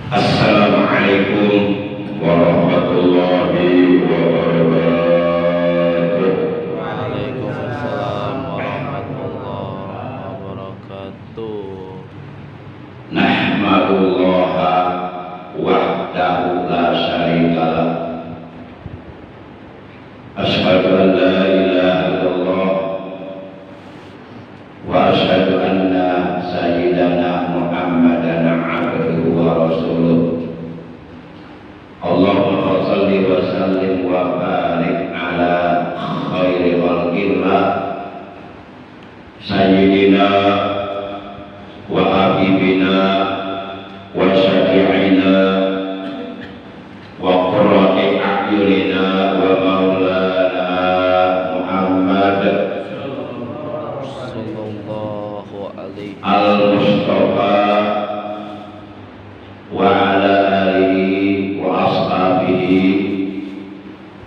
Assalamualaikum warahmatullahi wabarakatuh. Waalaikumsalam warahmatullahi wabarakatuh. Nahmadullaha wahdahu la syarikalah. Asyhadu an la ilaha illallah wa asyhadu anna sayyidana Muhammadan abduhu wa rasuluh. Allahumma shalli wa sallim wa barik ala khairi khalqillah sayyidina wa habibina wa syafi'ina wa qurrati a'yunina wa maulana Muhammad Sallallahu alaihi al-Mustafa wa ala alihi wa ashabihi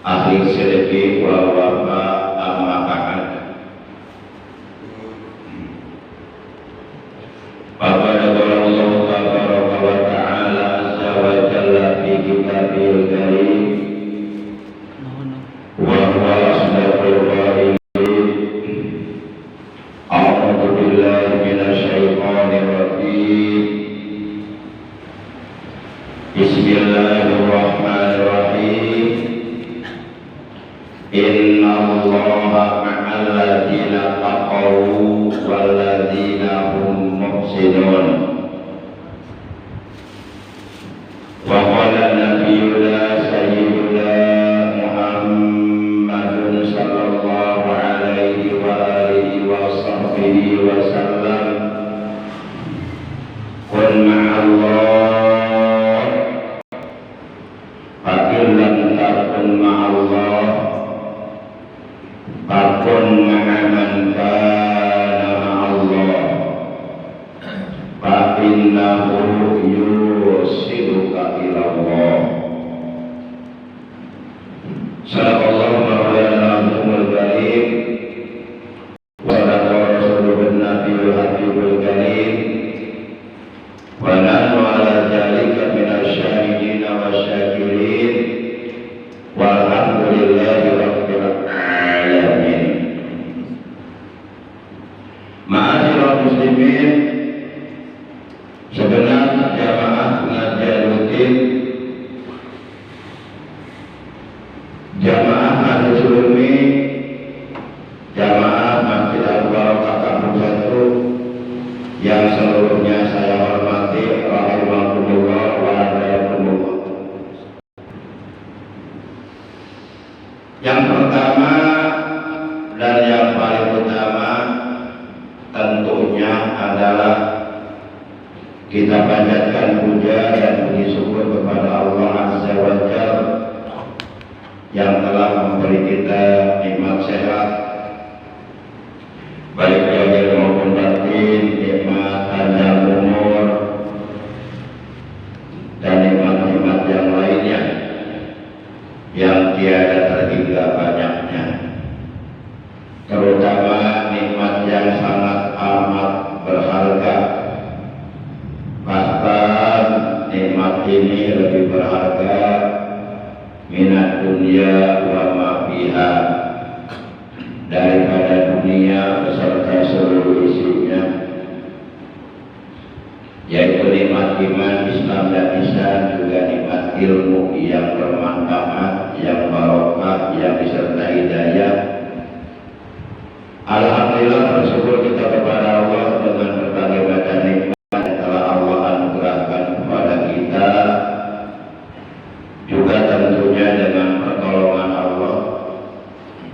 ahli sidqi wa wafa amma ba'd. Faqala Allah tabaraka wa ta'ala azza wa jalla fi kitabil karim wa huwa asdaqul qailin. A'udzu billahi minasy syaithanir rajim. Bismillahirrahmanirrahim. Inna Allaha ma'al ladzina taqaw wal ladzina hum muhsinun. Wa qala nabiyyuna sayyiduna Muhammadun sallallahu alaihi wa alihi wa sahbihi wa sallam, kun ma'allah fa in lam takun ma'allah fakun ma'aman kana ma'allah fa innahu yusiluka ilallah. Sadaqallahu mawlana al-azimul karim wa sadaqa rasulun nabiyul habibul karim wa nahnu ala dzalika minasy syahidin wa syakirin walhamdulillahi rabbil alamin. Ma'asyiral muslimin, segenap jamaah pengajian rutin, jamaah ahli sulmi, jamaah Masjid Al-Barakah Kampung 1 yang seluruhnya saya hormati, rahimakumullah wa rahimakumullah. Yang pertama dan yang paling utama tentunya adalah kita panjatkan puja dan puji syukur kepada Allah Azza wa Jalla yang telah memberi kita nikmat sehat, baik zahir maupun batin, nikmat panjang umur, dan nikmat-nikmat yang lainnya yang tiada terhingga banyaknya, terutama nikmat yang sangat amat berharga. Bahkan nikmat ini lebih berharga minat dunia wa ma fiha, daripada dunia beserta seluruh isinya, yaitu nikmat iman, Islam dan ihsan, juga nikmat ilmu yang bermanfaat, yang barokah, yang disertai hidayah. Alhamdulillah, bersyukur kita kepada Allah dengan berbagai macam nikmat yang telah Allah anugerahkan kepada kita, juga tentunya dengan pertolongan Allah.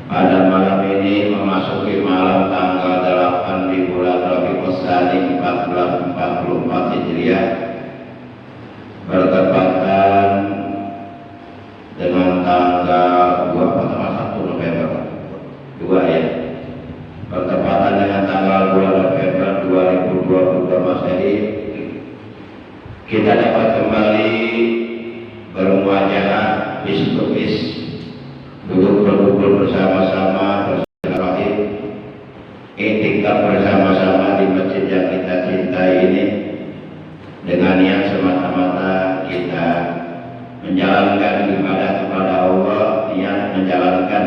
Pada malam ini memasuki malam tanggal 8 di bulan Rabiul Tsani 1444 Hijriah, bertepatan dengan tanggal 1 November 2 ya, bertepatan dengan tanggal 2 November 2022 Masehi. Kita dapat kembali bermuajalah bis-bis, duduk berkumpul bersama-sama, bersilaturahim, iktikaf bersama-sama di masjid yang kita cintai ini, dengan niat semata-mata menjalankan ibadah kepada Allah, niat menjalankan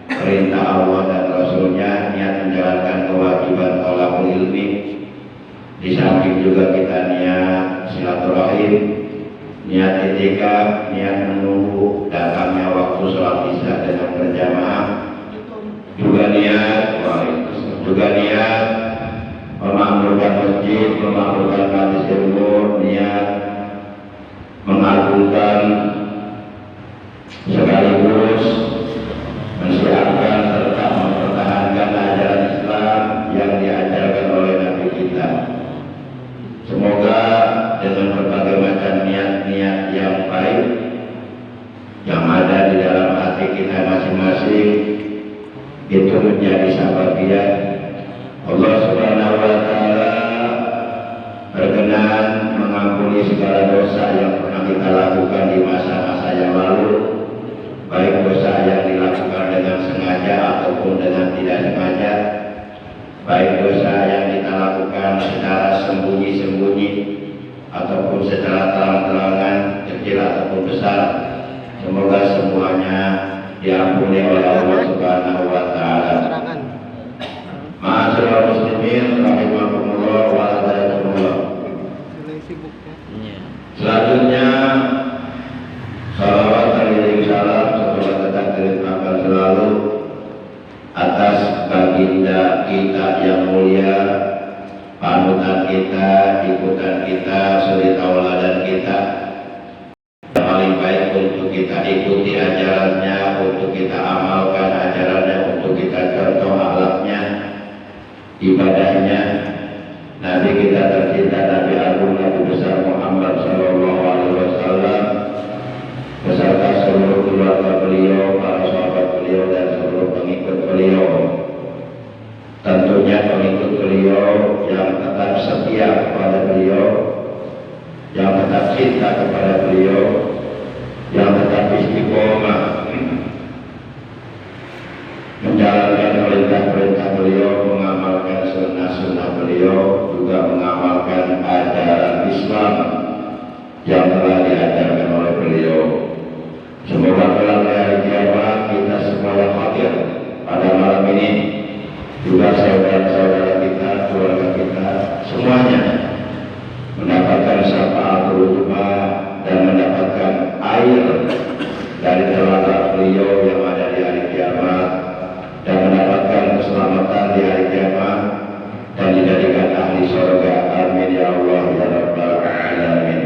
perintah Allah dan Rasulnya, niat menjalankan kewajiban thalabul ilmi. Di samping juga kita niat silaturahim, niat itikaf, niat menunggu datangnya waktu sholat isya dengan berjamaah, juga niat memakmurkan masjid, memakmurkan majelis ilmu, niat mengagungkan sekaligus mensiapkan serta mempertahankan ajaran Islam yang diajarkan oleh Nabi kita. Semoga dengan berbagai macam niat-niat yang baik yang ada di dalam hati kita masing-masing itu menjadi sababiah Allah Subhanahu wa Ta'ala berkenan mengampuni segala dosa yang pernah kita lakukan di masa-masa yang lalu, baik dosa yang dilakukan dengan sengaja ataupun dengan tidak sengaja, baik dosa yang kita lakukan secara sembunyi-sembunyi ataupun secara terang-terangan, kecil ataupun besar. Semoga semuanya diampuni oleh Allah Subhanahu wa Ta'ala. Ma'asyiral muslimin rahimakumullah wa hadayakumullah. Selanjutnya salawat dan salam semoga tetap dilimpahkan selalu atas baginda kita yang mulia, panutan kita, ikutan kita, suri tauladan kita, yang paling baik untuk kita ikuti ajarannya, untuk kita amalkan ajarannya, untuk kita contoh akhlaknya, ibadahnya. Nabi kita tercinta, Nabi Agung, Nabi besar Muhammad Sallallahu Alaihi Wasallam beserta seluruh keluarga beliau, para sahabat beliau dan seluruh pengikut beliau. Tentunya pengikut beliau yang tetap setia kepada beliau, yang tetap cinta kepada beliau, yang tetap istiqomah menjalankan perintah-perintah beliau, mengamalkan sunnah-sunnah beliau, juga mengamalkan ajaran Islam yang telah diajarkan oleh beliau. Semoga kelak di hari kiamat kita semua yang hadir pada malam ini, juga saudara-saudara kita, keluarga kita, semuanya mendapatkan syafaatul uzma dan mendapatkan air dari telaga beliau yang ada di hari kiamat, dan mendapatkan keselamatan di hari kiamat dan dijadikan ahli surga. Amin ya Allah ya rabbal alamin.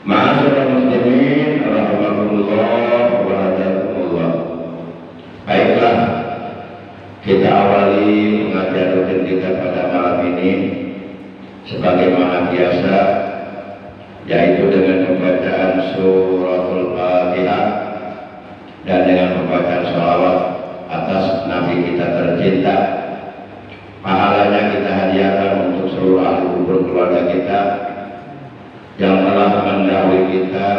Ma'asyiral muslimin rahimakumullah wa hadayakumullah. Baiklah, kita awali pengajian rutin kita pada malam ini sebagaimana biasa, yaitu dengan pembacaan suratul Fatihah dan dengan pembacaan sholawat atas Nabi kita tercinta. Pahalanya kita hadiahkan untuk seluruh ahli kubur keluarga kita yang telah mendahului kita,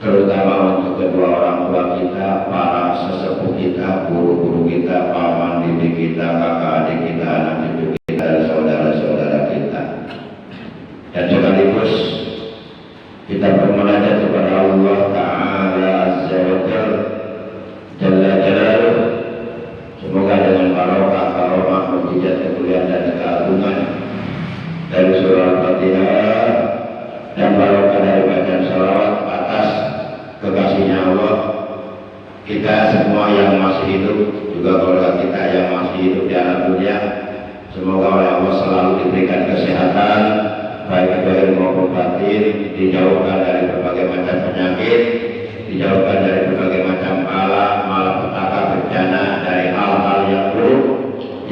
terutama untuk kedua orang tua kita, para sesepuh kita, guru-guru kita, paman bibi kita, kakak adik kita, anak cucu kita, dan saudara-saudara kita. Dan sekaligus kita bermunajat kepada Allah Ta'ala Azza wa Jalla Jalaluh. Semoga dengan barokah, karomah, mukjizat, kemuliaan dan keagungan dari surah Al-Fatihah dan barokah dari bacaan salawat atas kekasihnya Allah, kita semua yang masih hidup, juga keluarga kita yang masih hidup di alam dunia, semoga oleh Allah selalu diberikan kesehatan baik zahir maupun batin, dijauhkan dari berbagai macam penyakit, dijauhkan dari berbagai macam malapetaka, bencana, dari hal-hal yang buruk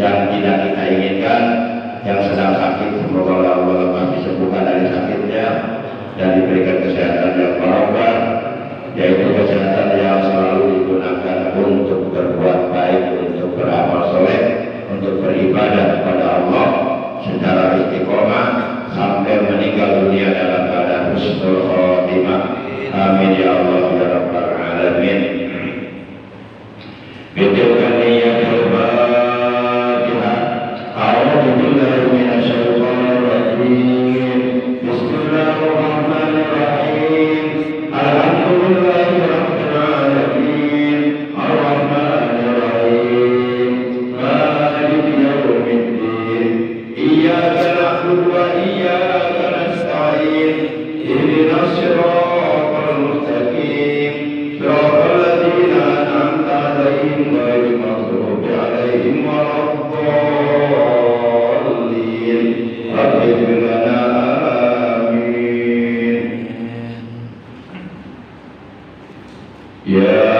yang tidak kita inginkan. Yang sedang sakit semoga oleh Allah lekas disembuhkan dari sakitnya dan diberikan kesehatan yang barokah, yaitu kesehatan yang selalu digunakan untuk berbuat baik, untuk beramal soleh, untuk beribadah kepada Allah secara istiqomah sampai meninggal dunia dalam keadaan husnul khotimah. Amin ya Allah ya rabbal alamin. Bitilkan niyatul Fatihah. A'udzu billahi minasyaitonir rajim. Bismillahirrahmanirrahim. إياك نعبد وإياك نستعين اهدنا الصراط المستقيم صراط الذين أنعمت عليهم غير المغضوب عليهم ولا الضالين رب اغفر لنا آمين يا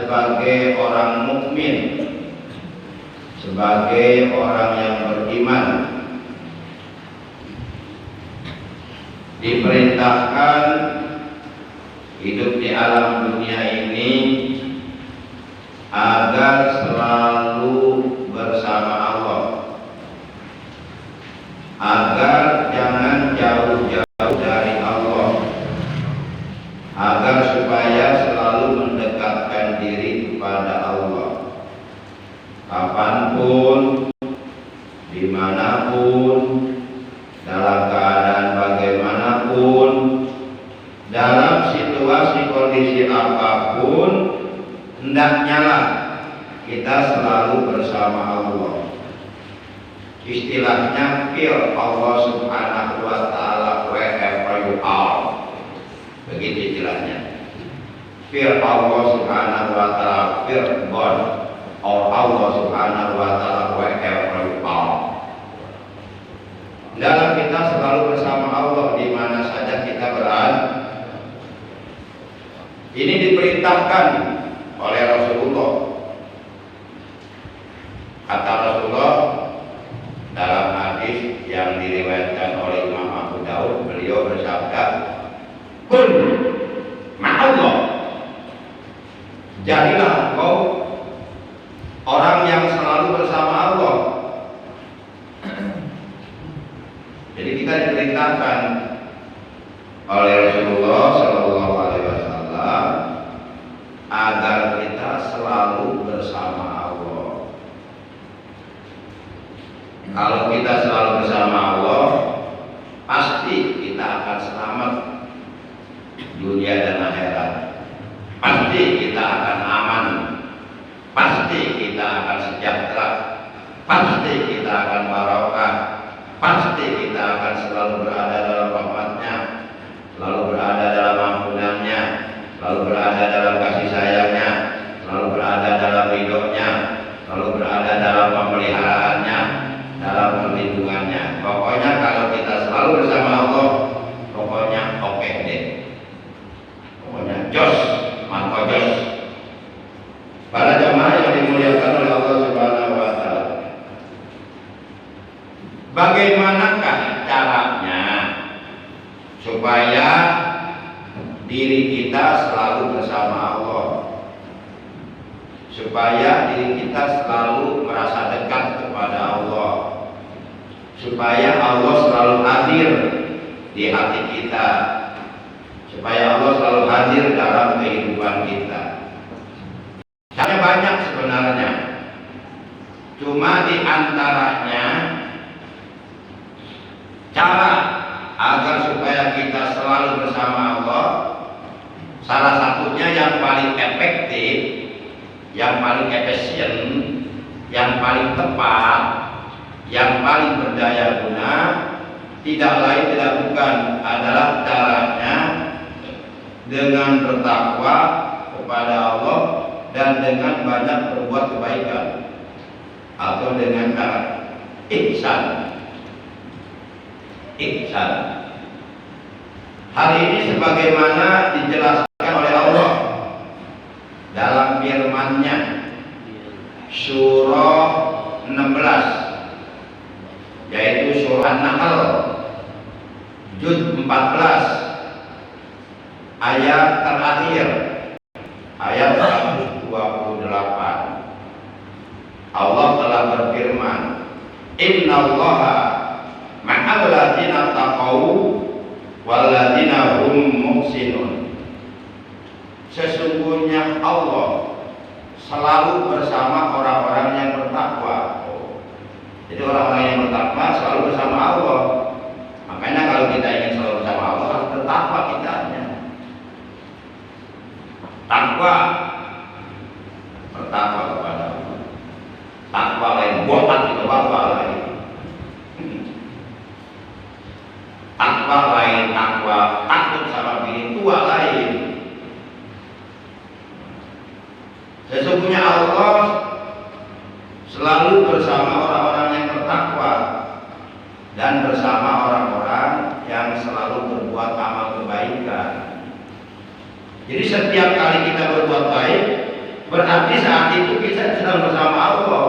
sebagai orang mukmin, sebagai orang yang beriman, diperintahkan hidup di alam dunia ini agar selalu bersama Allah, agar jangan jauh-jauh dari Allah, agar supaya selalu mendekatkan diri kepada Allah kapanpun, dimanapun, dalam keadaan bagaimanapun, dalam situasi kondisi apapun, hendaknya lah kita selalu bersama Allah. Istilahnya feel Allah subhanahu wa ta'ala wherever you are. Begitu istilahnya. Feel Allah subhanahu wa ta'ala, feel God or Allah subhanahu wa ta'ala wherever you are. Dalam kita selalu bersama Allah di mana saja kita berada. Ini diperintahkan oleh Rasulullah. Kata Rasulullah dalam hadis yang diriwayatkan oleh Imam Abu Daud, beliau bersabda, "Kun ma'allah." Jadilah engkau orang yang selalu bersama Allah. Jadi kita diperintahkan oleh Rasulullah Shallallahu Alaihi Wasallam agar kita selalu bersama Allah. Kalau kita selalu bersama Allah, pasti kita akan selamat dunia dan akhirat. Pasti kita akan aman. Pasti kita akan sejahtera. Pasti kita akan barokah. Pasti kita akan selalu berada dalam rahmat-Nya, selalu berada dalam ampunan-Nya, selalu berada dalam kasih sayang-Nya, selalu berada dalam ridho-Nya, selalu berada dalam pemeliharaannya, dalam perlindungannya. Pokoknya kalau kita selalu bersama Allah, pokoknya oke deh. Pokoknya jos, mantap jos. Para jamaah yang dimuliakan oleh Allah Subhanahu wa Ta'ala, bagaimanakah caranya supaya diri kita selalu bersama Allah, supaya diri kita selalu merasa dekat kepada Allah, supaya Allah selalu hadir di hati kita, supaya Allah selalu hadir dalam kehidupan kita? Caranya banyak sebenarnya, cuma di antaranya cara agar supaya kita selalu bersama Allah, salah satunya yang paling efektif, yang paling efisien, yang paling tepat, yang paling berdaya guna, tidak lain tidak bukan adalah caranya dengan bertakwa kepada Allah dan dengan banyak berbuat kebaikan, atau dengan cara ihsan. Ihsan. Hal ini sebagaimana dijelaskan oleh Allah dalam firman-Nya surah 16, yaitu surah An-Nahl juz 14 ayat terakhir, ayat 128. Allah telah berfirman, "Innallaha ma'al ladzina taqaw wal ladzina hum muhsinun." Sesungguhnya Allah selalu bersama orang-orang yang bertakwa. Jadi orang-orang yang bertakwa selalu bersama Allah. Makanya kalau kita ingin selalu bersama Allah, harus bertakwa kitanya. Takwa, bertakwa kepada Allah. Takwa lain, botak itu takwa lain. Takwa lain, takwa takut sama diri tua lain. Sesungguhnya Allah selalu bersama orang-orang yang bertakwa dan bersama orang-orang yang selalu berbuat amal kebaikan. Jadi setiap kali kita berbuat baik, Berarti saat itu kita sedang bersama Allah.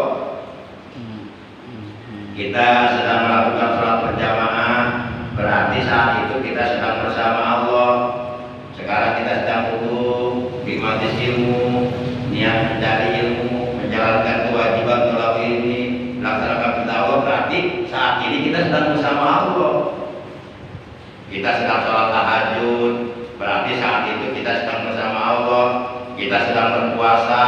Kita sedang melakukan sholat berjamaah, berarti saat itu kita sedang bersama Allah. Sekarang kita sedang duduk di majelis ilmu, niat mencari ilmu, menjalankan kewajiban melalui ini, melaksanakan perintah Allah. Berarti saat ini kita sedang bersama Allah. Kita sedang sholat tahajud, berarti saat itu kita sedang bersama Allah. Kita sedang berpuasa,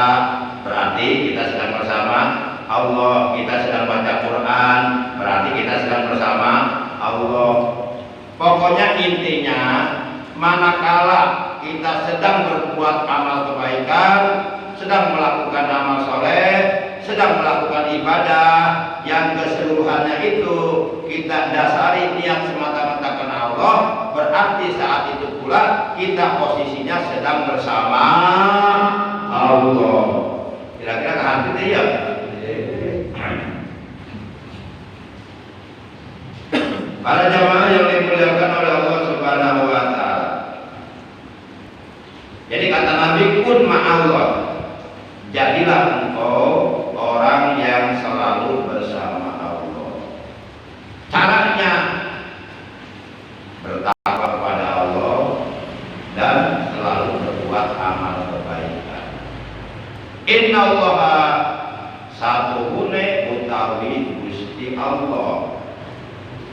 berarti kita sedang bersama Allah. Kita sedang baca Quran, berarti kita sedang bersama Allah. Pokoknya intinya, manakala kita sedang berbuat amal kebaikan, sedang melakukan amal soleh, sedang melakukan ibadah yang keseluruhannya itu kita dasari niat semata-mata karena Allah, berarti saat itu pula kita posisinya sedang bersama Allah. Kira-kira kehantu ya? Para jamaah yang dimuliakan oleh Allah Subhanahu wa Ta'ala. Jadi kata Nabi, kun ma'allah, jadilah engkau orang yang selalu bersama Allah. Caranya bertakwa kepada Allah dan selalu berbuat amal kebaikan. Innallaha satuhune utawi Gusti Allah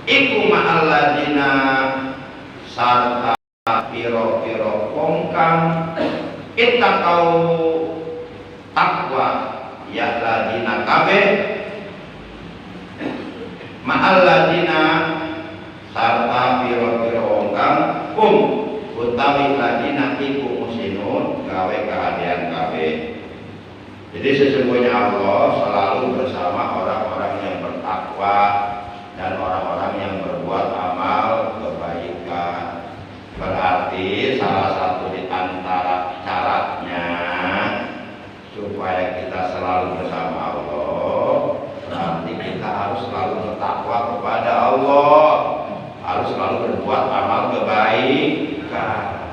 iku ma'alladzina sarta piro-piro wong kang ittaqau takwa ya ladina kabeh ma'alladzina sarta piro-piro wong kang utawi ladina iku musinun gawe keadaan kabeh. Jadi sesungguhnya Allah selalu bersama orang-orang yang bertakwa dan orang-orang yang berbuat amal kebaikan. Berarti salah satu di antara syaratnya supaya kita selalu bersama Allah, berarti kita harus selalu bertakwa kepada Allah, harus selalu berbuat amal kebaikan.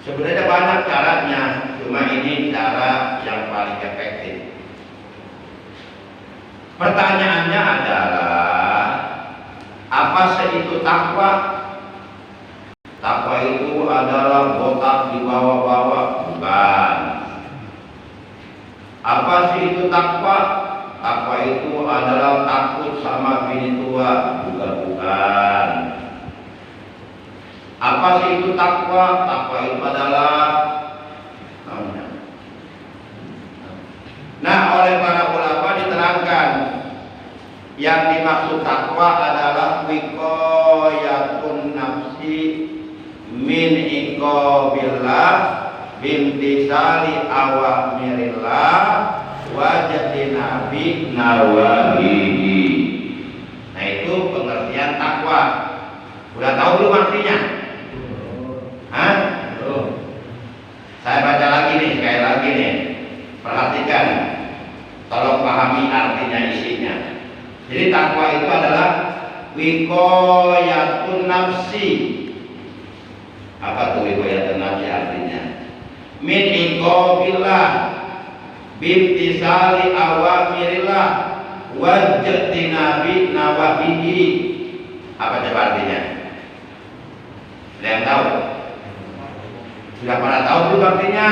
Sebenarnya banyak caranya, cuma ini cara yang paling efektif. Pertanyaannya adalah, apa sih itu takwa? Takwa itu adalah botak di bawah-bawah, bukan. Apa sih itu takwa? Takwa itu adalah takut sama bini tua, bukan. Apa sih itu takwa? Takwa itu adalah oleh para ulama diterangkan yang dimaksud takwa adalah wiqayatun nafsi min iqabillah bimtisali awamirillah wajadinabi nawahihi. Nah itu pengertian takwa. Udah tahu belum artinya? Hah? Saya baca lagi nih, sekali lagi nih. Perhatikan, tolong pahami artinya isinya. Jadi takwa itu adalah wiqayatun nafsi. Apa tuh wiqayatun nafsi artinya? Min iqabillah bimtisali awamirillah wajtinabi nawahihi. Apa coba artinya? Ada yang tahu? Sudah pada tahu belum artinya?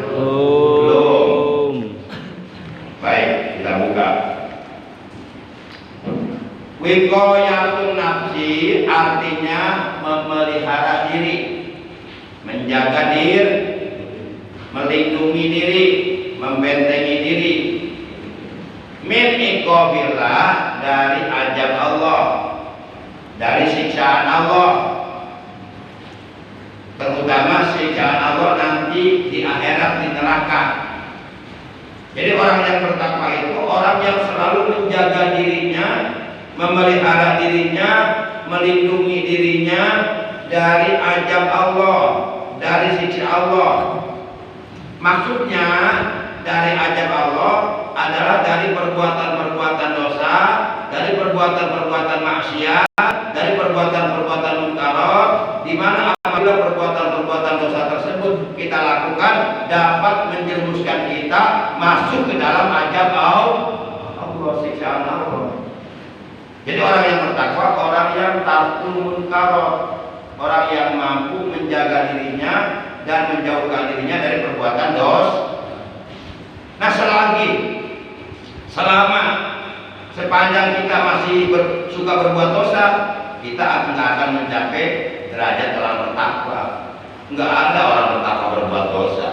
Belum. Baik, kita buka. Wiqayatun nafsi artinya memelihara diri, menjaga diri, melindungi diri, membentengi diri. Min iqabillah, dari azab Allah, dari siksaan Allah, terutama siksaan Allah nanti di akhirat, di neraka. Jadi orang yang bertakwa itu orang yang selalu menjaga dirinya, memelihara dirinya, melindungi dirinya dari azab Allah, dari siksa Allah. Maksudnya dari azab Allah adalah dari perbuatan-perbuatan dosa, dari perbuatan-perbuatan maksiat, dari perbuatan-perbuatan munkarat, di mana apabila perbuatan-perbuatan dosa tersebut kita lakukan dapat menjerumuskan masuk ke dalam azab Allah, siksaan Allah. Jadi orang yang bertakwa, orang yang tarkul munkarat, orang yang mampu menjaga dirinya dan menjauhkan dirinya dari perbuatan dosa. Nah, selama sepanjang kita masih suka berbuat dosa, kita nggak akan mencapai derajat orang bertakwa. Nggak ada orang bertakwa berbuat dosa.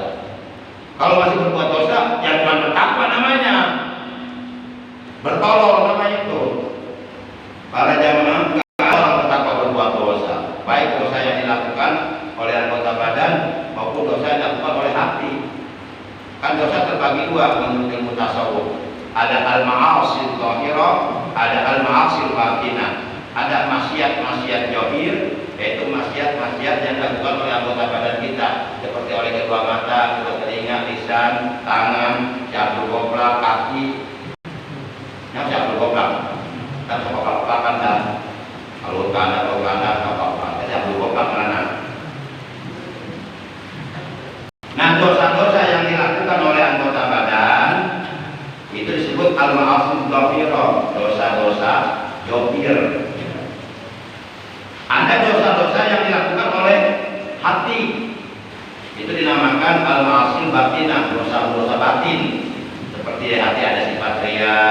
Kalau masih berbuat dosa, yang cuma bertakwa namanya, bertolol namanya itu. Para jamaah, nggak ada orang bertakwa berbuat dosa, baik dosa yang dilakukan oleh anggota badan maupun dosa yang dilakukan oleh hati. Kan dosa terbagi dua menurut ilmu tasawuf. Ada al-ma'asil zahirah, ada al-ma'asil batinah. Ada maksiat-maksiat zahir, yaitu maksiat-maksiat yang dilakukan oleh anggota badan kita, seperti oleh kedua mata, kedua telinga, lisan, tangan, jabul gobrak, kaki. Yang jabul gobrak, kan sokok-sokokan dan kalau kanda, sokok-sokokan, jabul gobrak mana? Nah, dosa-dosa yang dilakukan oleh anggota badan itu disebut al-ma'asil zahirah, dosa-dosa zahir. Ada dosa-dosa yang dilakukan oleh hati, itu dinamakan al-ma'asil batinah, dosa-dosa batin. Seperti di hati ada sifat riya,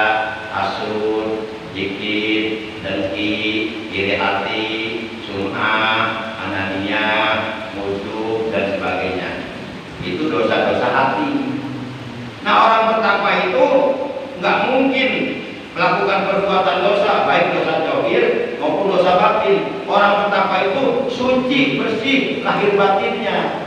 hasud, zikir, dengki, iri hati, sum'ah, ananiyah, ujub dan sebagainya. Itu dosa-dosa hati. Nah, orang bertakwa itu nggak mungkin melakukan perbuatan dosa, baik dosa zahir maupun dosa batin. Orang bertakwa itu suci, bersih lahir batinnya.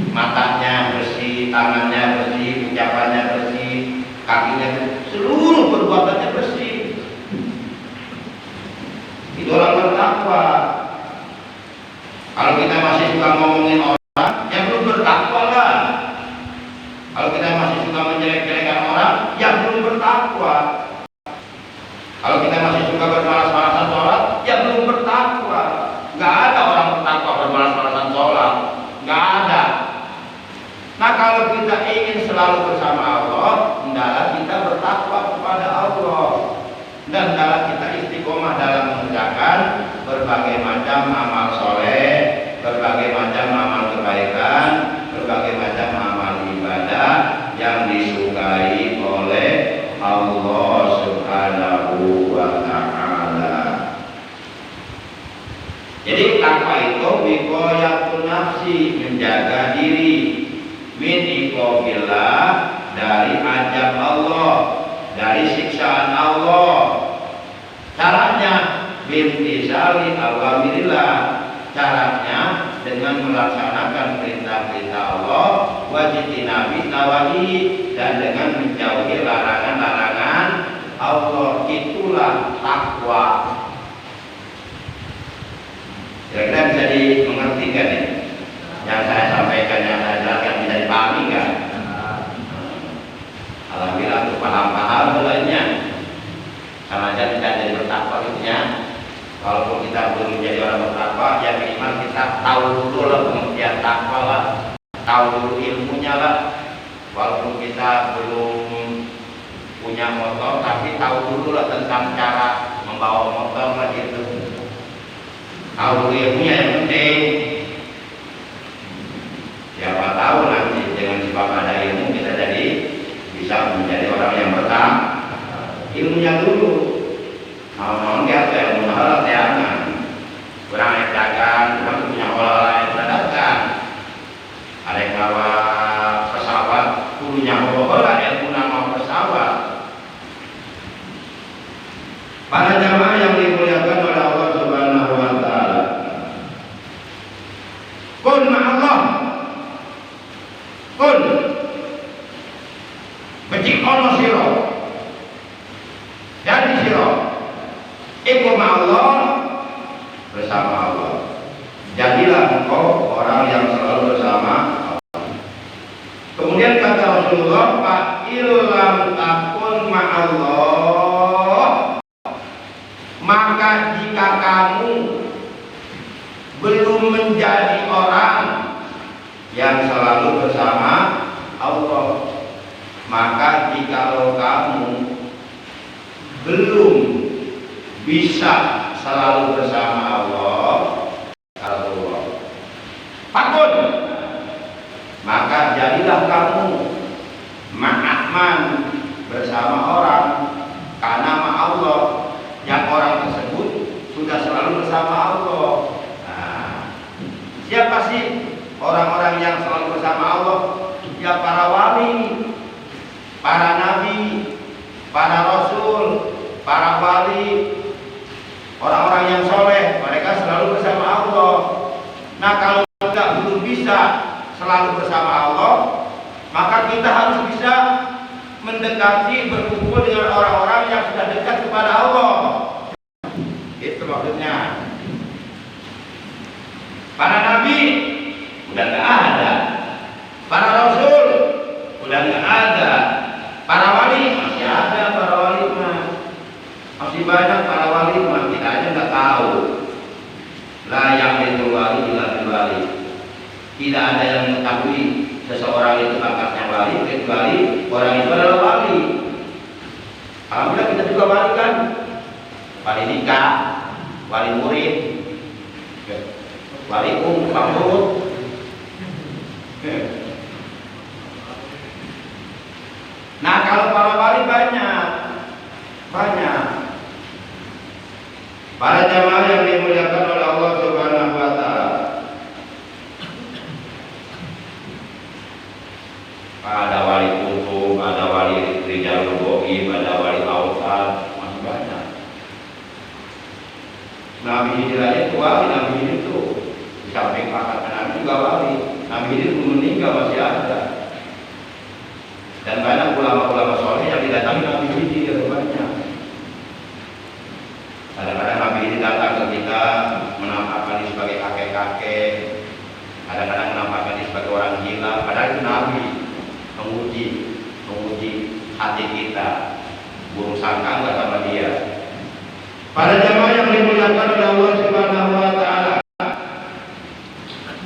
Matanya bersih, tangannya bersih, ucapannya bersih, kakinya bersih, seluruh perbuatannya bersih. Itu orang bertakwa. Kalau kita masih suka ngomongin orang, ya belum bertakwa lah. Kalau kita masih suka menjelek-jelekan orang, ya belum bertakwa. Kalau kita masih suka bermalas-malasan sholat, ya belum bertakwa. Nggak ada orang bertakwa bermalas-malasan sholat, nggak ada. Nah, kalau kita ingin selalu bersama Allah, hendaklah kita bertakwa kepada Allah, dan hendaklah kita istiqomah dalam mengerjakan berbagai macam amal soleh, berbagai macam amal kebaikan, berbagai macam amal ibadah yang disukai oleh Allah Subhanahu wa ta'ala. Jadi takwa itu wiqayatun nafsi, menjaga diri, min iqabillah, dari azab Allah, dari siksaan Allah. Caranya bimtisali awamirillah, caranya dengan melaksanakan perintah-perintah Allah, wajibinabi nawahi, dan dengan menjauhi larangan-larangan Allah. Itulah takwa. Kira-kira bisa dimengerti kan ya? Yang saya sampaikan, yang saya jelaskan, bisa dipahami kan? Alhamdulillah untuk paham-paham mulainya. Karena aja kita jadi bertakwa gitu ya. Walaupun kita belum menjadi orang bertakwa, ya minimal kita tahu dulu lah pengertian takwa lah, tahu dulu ilmunya lah. Walaupun kita belum punya motor, tapi tahu dulu lah tentang cara membawa motor lah gitu. Tahu dulu ilmunya yang penting. Siapa tahu nanti dengan sebab ada ilmu kita jadi bisa menjadi orang yang bertakwa. Ilmunya dulu. Mau nggak ada ilmu halal jangan. Kurang yang dagang, kurang punya olah yang dagang. Ada yang bawa pesawat, punya olah ilmu nama pesawat. Para jamaah yang dimuliakan oleh Allah Subhanahu wa ta'ala, kun ma'allah, kun becik ono siro, jadi siro ikut Allah, bersama Allah. Jadilah engkau orang yang selalu bersama Allah. Kemudian kata Rasulullah, fa illam takun ma'allah, maka jika kamu belum menjadi orang yang selalu bersama Allah, Maka jikalau kamu belum bisa selalu bersama Allah, takut, maka jadilah kamu ma'aman bersama orang karena Allah yang orang tersebut sudah selalu bersama Allah. Nah, siapa sih orang-orang yang selalu bersama Allah? Ya para wali, para nabi, para rasul, para wali, orang-orang yang soleh, mereka selalu bersama Allah. Nah, kalau kita belum bisa selalu bersama Allah, maka kita harus bisa mendekati, berkumpul dengan orang-orang yang sudah dekat kepada Allah. Itu maksudnya. Para nabi udah nggak ada, para rasul udah nggak ada, para wali masih ada, para wali mah masih banyak, para wali mah kita aja nggak tahu. La yang itu wali ila wali. Tidak ada yang mengetahui seseorang itu pangkatnya wali kecuali orang itu adalah wali. Alhamdulillah kita juga wali kan, wali nikah, wali murid, wali pamut. Nah, kalau para wali banyak. Para jamaah yang dimuliakan oleh Allah Subhanahu wa taala. Ada wali kutub, ada wali rijal nubuwi, ada wali awsat, masih banyak. Nabi Hidayah itu wali, Nabi Hidayah itu di samping kakak Nabi juga wali. Nabi Hidayah belum meninggal masih ada. Dan banyak ulama-ulama soleh yang didatangi Nabi Hidayah banyak. Kadang-kadang Nabi ini datang ke kita menampakkan diri sebagai kakek-kakek, kadang-kadang menampakkan diri sebagai orang gila, padahal itu Nabi menguji hati kita, buruk sangka enggak sama dia. Para jamaah yang dimuliakan oleh Allah Subhanahu wa taala.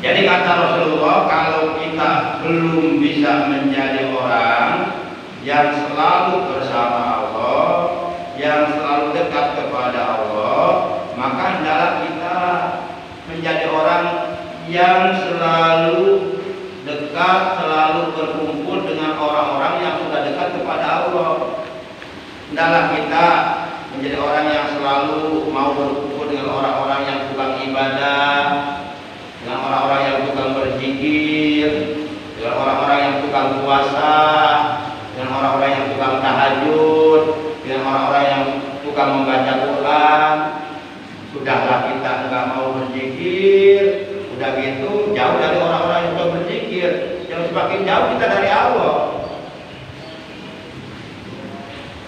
Jadi kata Rasulullah, kalau kita belum bisa menjadi orang yang selalu bersama Allah, yang selalu dekat kepada Allah, maka hendaklah kita menjadi orang yang selalu dekat, selalu berkumpul dengan orang-orang yang sudah dekat kepada Allah. Hendaklah kita menjadi orang yang selalu mau berkumpul dengan orang-orang yang tukang ibadah, dengan orang-orang yang tukang berzikir, dengan orang-orang yang tukang puasa, dengan orang-orang yang tukang tahajud, dengan orang-orang yang tukang membaca Quran. Sudahlah kita enggak mau berzikir, udah gitu jauh dari orang-orang yang sudah berzikir, yang semakin jauh kita dari Allah.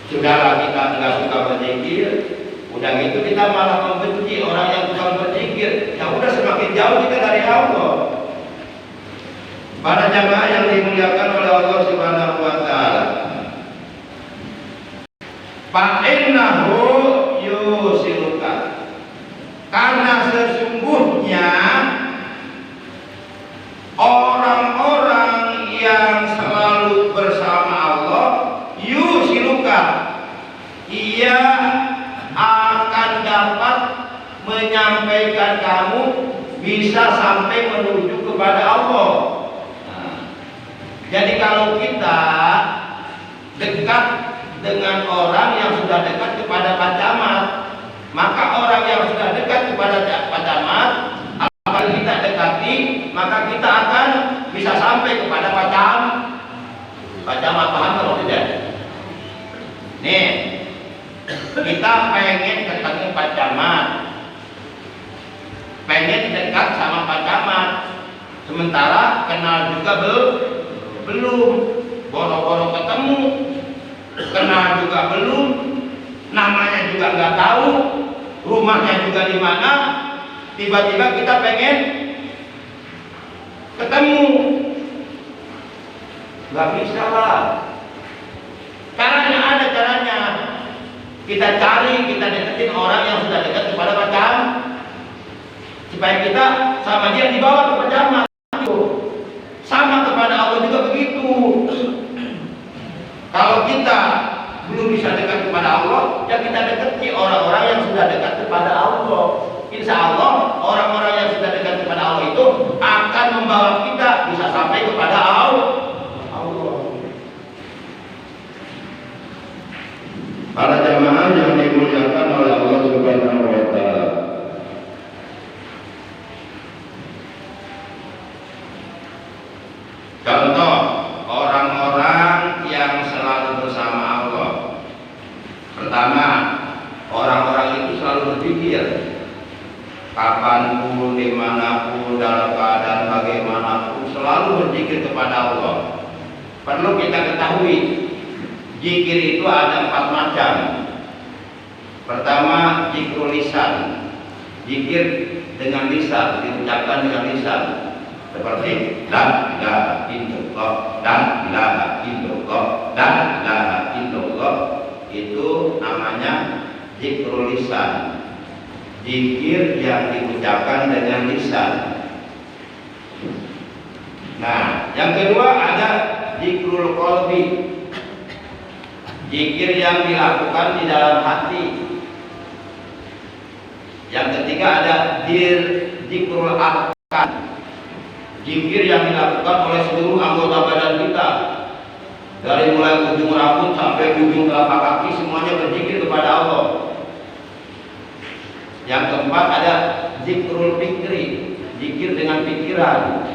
Sudahlah kita enggak suka berzikir, udah gitu kita malah membenci orang yang tukang berzikir, yang udah semakin jauh kita dari Allah. Para jamaah yang dimuliakan oleh Allah Subhanahu wa taala. Fa'innahu yusiluka, karena sesungguhnya orang-orang yang selalu bersama Allah, yusiluka, ia akan dapat menyampaikan kamu bisa sampai menuju kepada Allah. Jadi kalau kita dekat dengan orang yang sudah dekat kepada Pak Camat, maka orang yang sudah dekat kepada Pak Camat, apabila kita dekati, maka kita akan bisa sampai kepada Pak Camat. Pak Camat paham kalau tidak? Nih, kita pengen ketemu Pak Camat, pengen dekat sama Pak Camat, sementara kenal juga belum, boro-boro ketemu, kenal juga belum, namanya juga nggak tahu, rumahnya juga di mana, tiba-tiba kita pengen ketemu, nggak bisa lah. Caranya ada caranya. Kita cari, kita deketin orang yang sudah dekat kepada Pak Camat, supaya kita sama dia dibawa ke Pak Camat. Sama kepada Allah juga begitu. Kalau kita belum bisa dekat kepada Allah, ya kita dekati orang-orang yang sudah dekat kepada Allah. Insya Allah orang-orang yang sudah dekat kepada Allah itu akan membawa kita bisa sampai kepada Allah. Para jamaah yang dimuliakan oleh Allah Subhanahu wa Ta'ala, contoh orang-orang yang selalu bersama Allah. Pertama, orang-orang itu selalu berpikir kapanpun, dimanapun, dalam keadaan bagaimanapun, selalu berzikir kepada Allah. Perlu kita ketahui, zikir itu ada 4 macam. Pertama, zikrul lisan, zikir dengan lisan, diucapkan dengan lisan, seperti la ilaha illallah, la ilaha illallah, la ilaha illallah. Itu namanya zikrul lisan, zikir yang diucapkan dengan lisan. Nah, yang kedua ada zikrul qalbi, zikir yang dilakukan di dalam hati. Yang ketiga ada zikrul arkan, zikir yang dilakukan oleh seluruh anggota badan kita, dari mulai ujung rambut sampai ujung telapak kaki, semuanya berzikir kepada Allah. Yang keempat ada zikrul fikri, zikir dengan pikiran.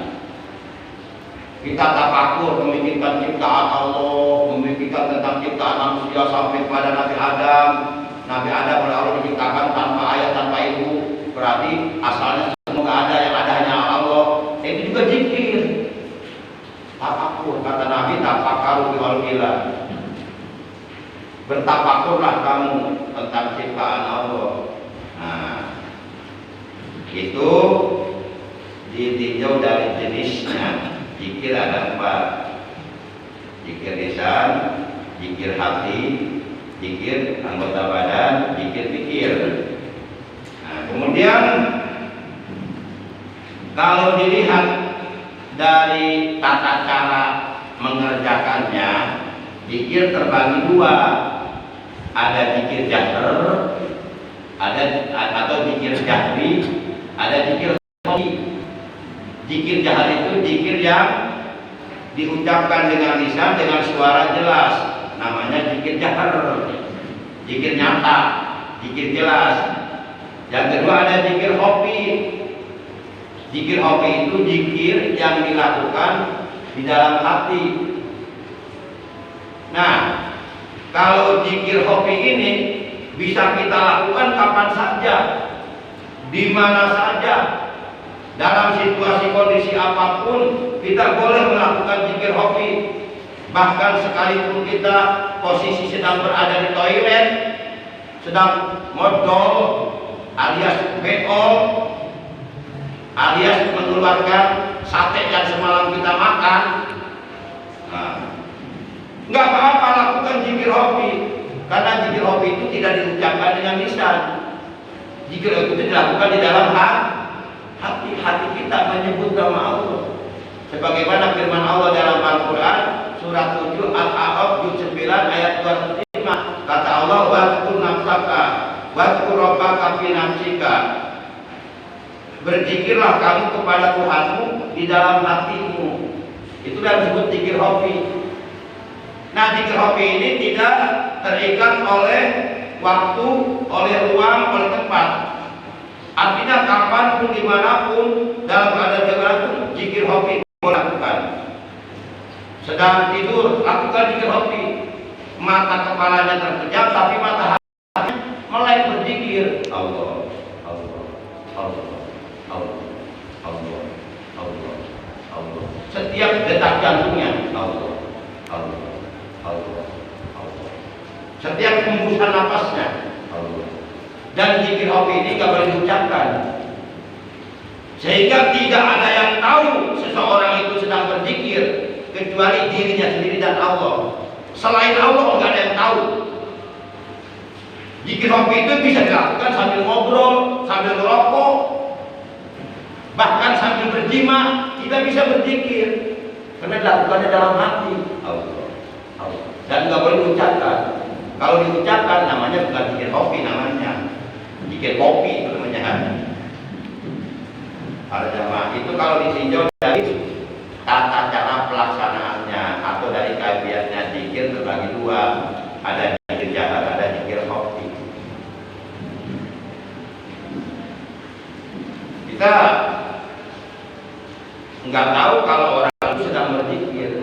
Kita tafakur memikirkan ciptaan Allah, memikirkan tentang ciptaan manusia sampai kepada Nabi Adam. Nabi Adam oleh Allah diciptakan tanpa ayah, tanpa ibu, berarti asalnya semoga ada, yang ada hanya Allah. Itu juga zikir. Tafakur, kata Nabi, tafakaru wal gila. Bertafakurlah kamu tentang ciptaan Allah. Nah, itu ditinjau dari jenisnya. Zikir ada 4, zikir lisan, zikir hati, zikir anggota badan, zikir pikir. Nah, kemudian kalau dilihat dari tata cara mengerjakannya, zikir terbagi 2. Ada zikir jahar, ada atau zikir jahri, ada zikir khafi. Zikir jahar itu zikir yang diucapkan dengan lisan dengan suara jelas, namanya zikir jahar, zikir nyata, zikir jelas. Yang kedua ada zikir khafi. Zikir khafi itu zikir yang dilakukan di dalam hati. Nah, kalau zikir khafi ini bisa kita lakukan kapan saja, di mana saja, dalam situasi kondisi apapun kita boleh melakukan zikir khafi. Bahkan sekalipun kita posisi sedang berada di toilet, sedang modal alias beol, alias mengeluarkan sate yang semalam kita makan, nah, nggak apa-apa lakukan zikir khafi, karena zikir khafi itu tidak diucapkan dengan lisan. Zikir khafi itu dilakukan di dalam hati kita, menyebut nama Allah. Sebagaimana firman Allah dalam Al-Quran surat 7 Al-A'raf juz 9 ayat 25, kata Allah, wa'dzkur nafsaka wa'dzkur rabbaka fi nafsika, berzikirlah kamu kepada Tuhanmu di dalam hatimu. Itu yang disebut zikir khafi. Nah, zikir khafi ini tidak terikat oleh waktu, oleh ruang, oleh tempat. Artinya kapanpun, dimanapun, dalam keadaan dimanapun, zikir khafi lakukan. Sedang tidur, lakukan zikir khafi. Mata kepalanya terpejam, tapi mata hatinya melek berzikir. Allah, Allah, Allah, Allah, Allah, Allah, Allah. Setiap detak jantungnya Allah, Allah, Allah, Allah. Setiap hembusan napasnya Allah. Dan zikir khafi ini tidak boleh diucapkan, sehingga tidak ada yang tahu seseorang itu sedang berzikir kecuali dirinya sendiri dan Allah. Selain Allah tidak ada yang tahu. Zikir khafi itu bisa dilakukan sambil ngobrol, sambil merokok, bahkan sambil berjima kita bisa berzikir, karena dilakukannya dalam hati. Allah, Dan nggak boleh diucapkan. Kalau diucapkan namanya bukan zikir kopi, namanya zikir kopi itu namanya. Para jamaah itu kalau ditinjau dari tata cara pelaksanaannya atau dari kajiannya, zikir terbagi dua, ada zikir jahat, ada zikir kopi. Kita nggak tahu kalau orang itu sedang berzikir.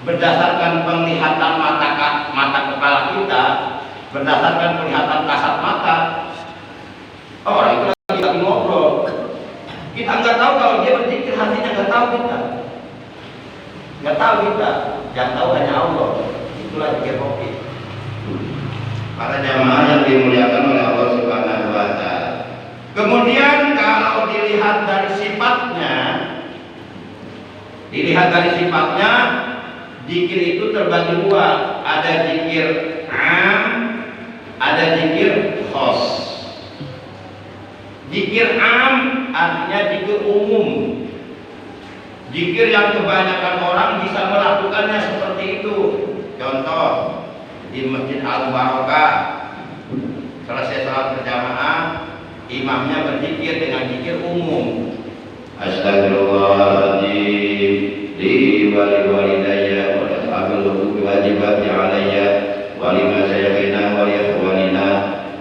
Berdasarkan penglihatan mata kepala kita, berdasarkan penglihatan kasat mata, orang itu lagi ngobrol. Kita nggak tahu kalau dia berzikir, hatinya nggak tahu kita. Nggak tahu kita, yang tahu hanya Allah. Itulah zikir kopi. Para jamaah yang dimuliakan oleh Allah Subhanahu wa Ta'ala. Kemudian kalau dilihat dari sifatnya, zikir itu terbagi dua. Ada zikir am, ada zikir khos. Zikir am artinya zikir umum. Zikir yang kebanyakan orang bisa melakukannya seperti itu. Contoh, di Masjid Al-Barakah selesai salat berjamaah, imamnya berzikir dengan zikir umum. Astagfirullahaladzim li wa li walidayya wa ashabil huquqi wajibati alayya wa lima sayyidina wa li ikhwanina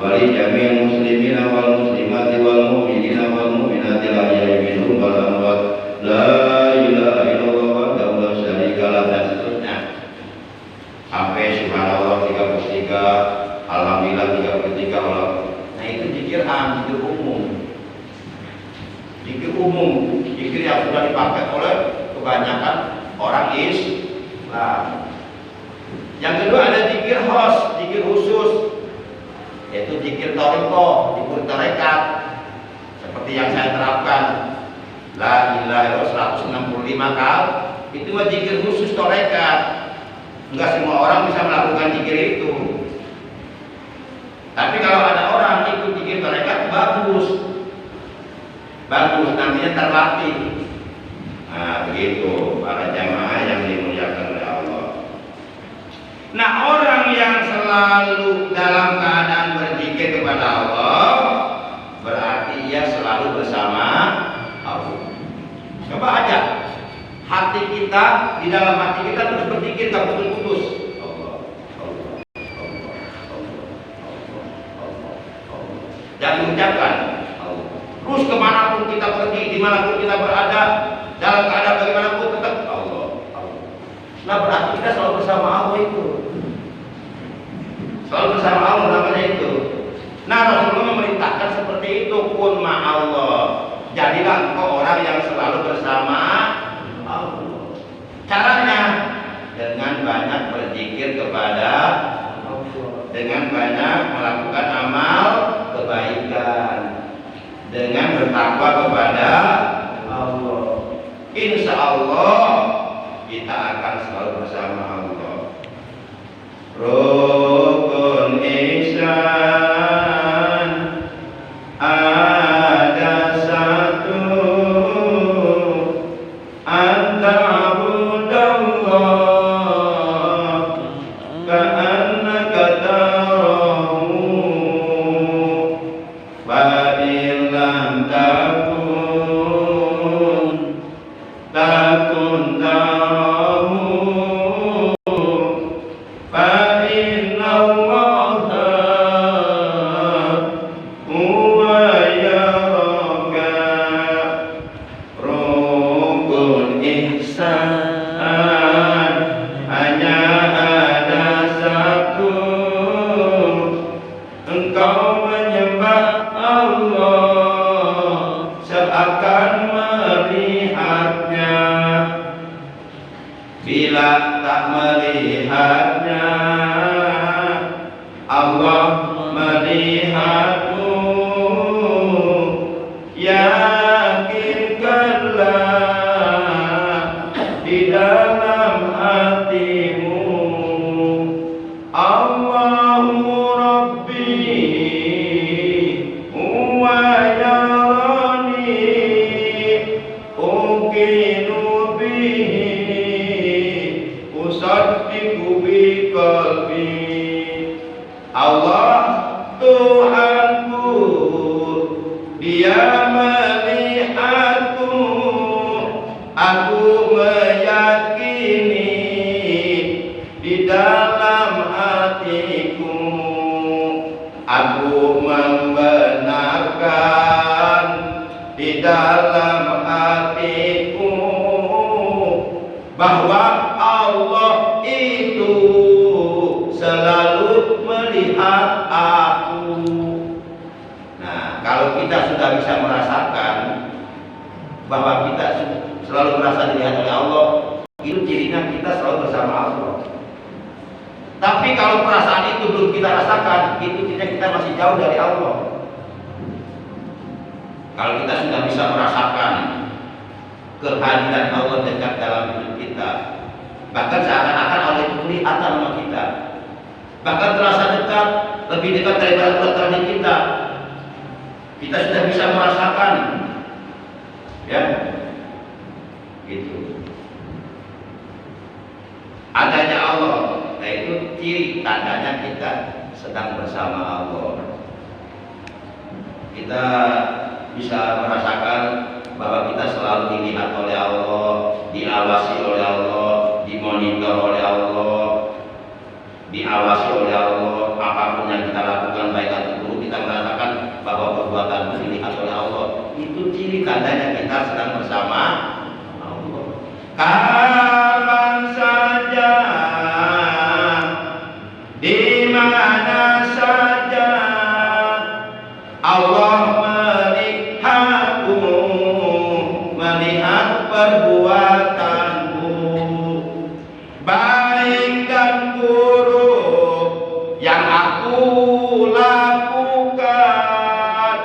wa li jami'il muslimina wal muslimati wal mu'minina wal mu'minati la ya'minun wal amwat la ilaha illallah wa la syarika lah, dan seterusnya sampai subhanallah 33, alhamdulillah 33 Allah. Nah itu zikir am, zikir umum. Zikir umum, zikir yang sudah dipakai oleh kebanyakan orang Islam. Yang kedua ada zikir khos, zikir khusus, yaitu zikir thariqah, zikir tarekat, seperti yang saya terapkan. La ilaha illallah 165 kali, itu mah zikir khusus tarekat. Enggak semua orang bisa melakukan zikir itu. Tapi kalau ada orang ikut zikir tarekat, bagus, nantinya terlatih. Nah begitu para jamaah yang dimuliakan oleh Allah. Nah orang yang selalu dalam keadaan berzikir kepada Allah, berarti ia selalu bersama Allah. Coba aja hati kita, di dalam hati kita terus berzikir, tak putus-putus. Jangan mengucapkan. Terus kemanapun kita pergi, dimanapun kita berada, dalam keadaan bagaimanapun tetap Allah. Nah berarti kita selalu bersama Allah itu. Selalu bersama Allah namanya itu. Nah Rasulullah memerintahkan seperti itu, kun ma'allah. Jadilah engkau orang yang selalu bersama Allah. Caranya dengan banyak berzikir kepada Allah, dengan banyak melakukan amal kebaikan, dengan bertakwa kepada Allah. Insya Allah kita akan selalu bersama Allah. Rukun ihsan ada satu, anta'budallah ka'annaka tarahu fa in lam takun tarahu fa inna Allaha huwa yaraka. Rukun ihsan hanya ada satu, engkau menyembah Allah seakan melihatnya. Bila tak melihatnya, Allah melihatmu. Yakinkanlah di dalam hatimu, Allahu Rabbi huwa yarani uqinu bihi qalbi. Allah Tuhanku, Dia melihatku, aku meyakini di dalam hatiku, aku membenarkan di dalam hatiku bahwa Allah itu selalu melihat aku. Nah, kalau kita sudah bisa merasakan bahwa kita selalu merasa dilihat oleh Allah, itu cirinya kita selalu bersama Allah. Tapi kalau perasaan itu belum kita rasakan, itu cirinya kita masih jauh dari Allah. Kalau kita sudah bisa merasakan kehadiran Allah dekat dalam hidup kita, bahkan seakan-akan Allah itu kelihatan sama kita, bahkan terasa dekat, lebih dekat daripada keluarga kita. Kita sudah bisa merasakan, ya, gitu. Adanya Allah, nah itu ciri tandanya kita sedang bersama Allah. Kita bisa merasakan bahwa kita selalu dilihat oleh Allah, diawasi oleh Allah, dimonitor oleh Allah, diawasi oleh Allah. Apapun yang kita lakukan baik atau buruk, kita merasakan bahwa perbuatan dilihat oleh Allah. Itu ciri tandanya kita sedang bersama Allah. Kapan saja, di mana saja, Allah melihatku, melihat perbuatanmu, baik dan buruk yang aku lakukan.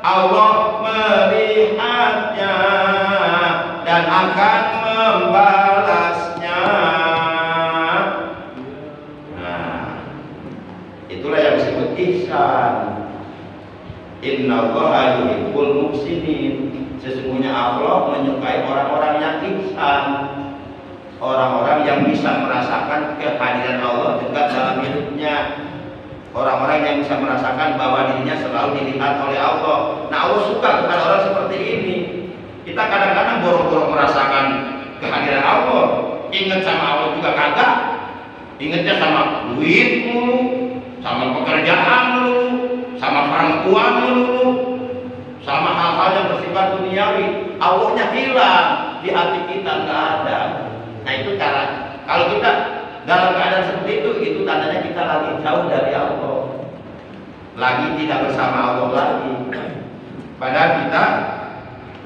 Allah melihatnya dan akan membalasnya. Nah, itulah yang disebut ihsan. Innallaha yuhibbul muhsinin. Sesungguhnya Allah menyukai orang-orang yang ihsan, orang-orang yang bisa merasakan kehadiran Allah dekat dalam hidupnya, orang-orang yang bisa merasakan bahwa dirinya selalu dilihat oleh Allah. Nah, Allah suka kepada orang seperti ini. Kita kadang-kadang boro-boro merasakan kehadiran Allah, ingat sama Allah juga kagak, ingatnya sama duit mulu, sama pekerjaan mulu, sama perempuan mulu, sama hal-hal yang bersifat duniawi. Allahnya hilang, di hati kita nggak ada. Nah, itu cara. Kalau kita dalam keadaan seperti itu tandanya kita lagi jauh dari Allah, lagi tidak bersama Allah lagi. Padahal kita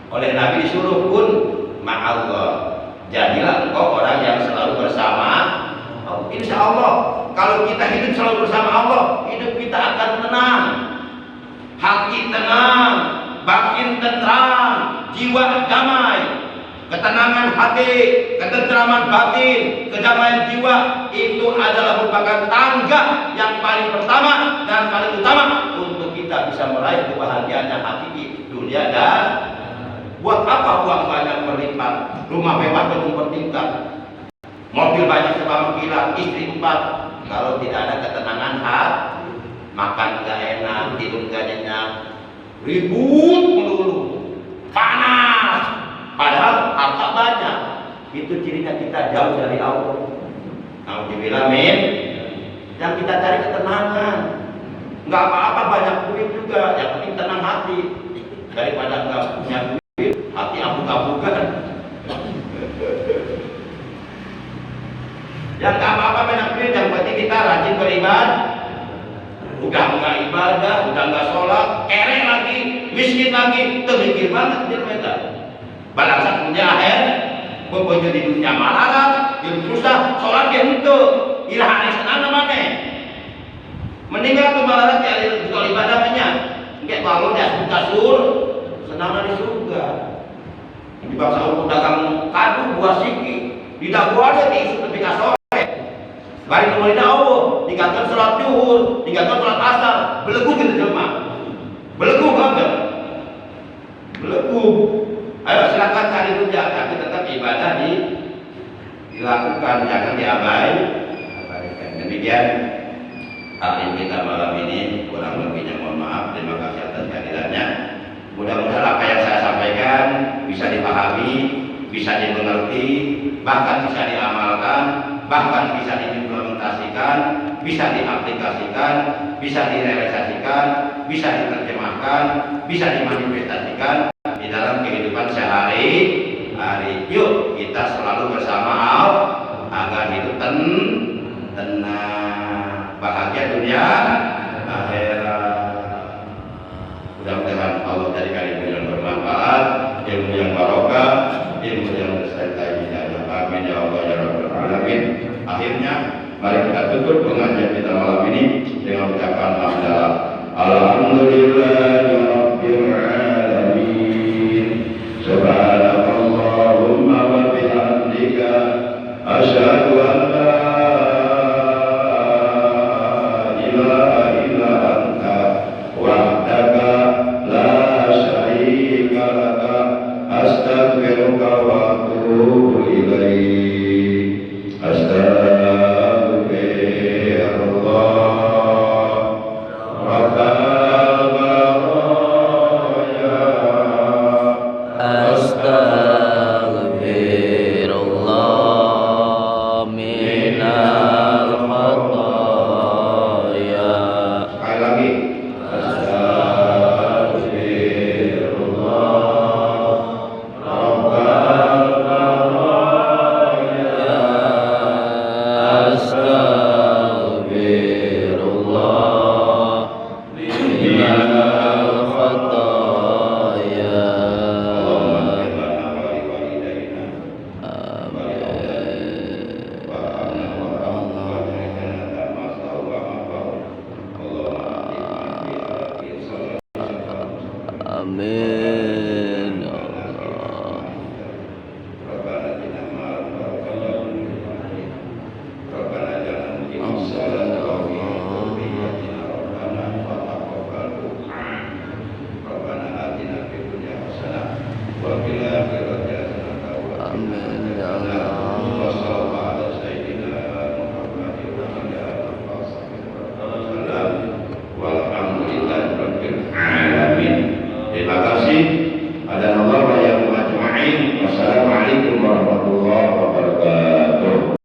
oleh Nabi disuruh pun ma'allah, jadilah engkau orang yang selalu bersama Allah. Insya Allah kalau kita hidup selalu bersama Allah, hidup kita akan tenang, hati tenang, batin tenang, jiwa damai. Ketenangan hati, ketentraman batin, kedamaian jiwa itu adalah merupakan tangga yang paling pertama dan paling utama untuk kita bisa meraih kebahagiaan yang hakiki dunia. Dan buat apa uang banyak berlimpah, rumah mewah gedung bertingkat, mobil banyak serba mengkilat, istri 4, kalau tidak ada ketenangan hati, makan gak enak, tidur gak nyenyak, ribut melulu, panas. Padahal harta banyak, itu cirinya kita jauh dari Allah. Alhamdulillah, amin. Yang kita cari ketenangan. Nggak apa-apa banyak duit juga, yang penting tenang hati. Daripada nggak punya duit, hati abuk-abukan. Yang nggak apa-apa banyak duit, yang penting kita rajin beribadah. Udah nggak ibadah, udah nggak sholat, kere lagi, miskin lagi, terpikir banget dia mereka. Balangsa punya akhir, berbunyi di dunia malarat, di susah, sholat dia untuk ilahani senang namanya. Meninggal ke malarat ya kalau ibadahnya, nggak bangun ya kasur, senang di surga. Di bangsa orang dagang kadu buah siki, di dagu ada di isu ketika sore. Bari kemudian Allah, dikatakan sholat zuhur, dikatakan sholat asar, belegu gitu jemaah, belegu banget, belegu. Ayo silakan cari rujak, tapi tetap ibadah dilakukan, jangan diabaikan. demikian taklim kita malam ini, kurang lebihnya mohon maaf. Terima kasih atas kehadirannya. Mudah-mudahan apa yang saya sampaikan bisa dipahami, bisa dimengerti, bahkan bisa diamalkan, bahkan bisa diimplementasikan, bisa diaplikasikan, bisa direalisasikan, bisa diterjemahkan, bisa dimanifestasikan di dalam kehidupan sehari-hari. Yuk kita selalu bersama Allah agar hidup tenang, bahagia dunia akhirat. Mudah-mudahan Allah jadikan ilmu yang bermanfaat, ilmu yang barokah, ilmu yang bersertai hidayah. Amin ya Allah ya Rabbal Alamin. Akhirnya mari kita tutup pengajian kita malam ini dengan ucapan hamdalah. Alhamdulillahirabbil alamin. Subhanakallahumma wa bihamdika asyhadu an la ilaha illa anta wahdaka la syarika laka astaghfiruka wa atubu ilaik. Astaghfirullah minal khataya. Sekali lagi. Amin ya Allah. Amin ya Allah. Walhamdulillahirabbil alamin. Terima kasih.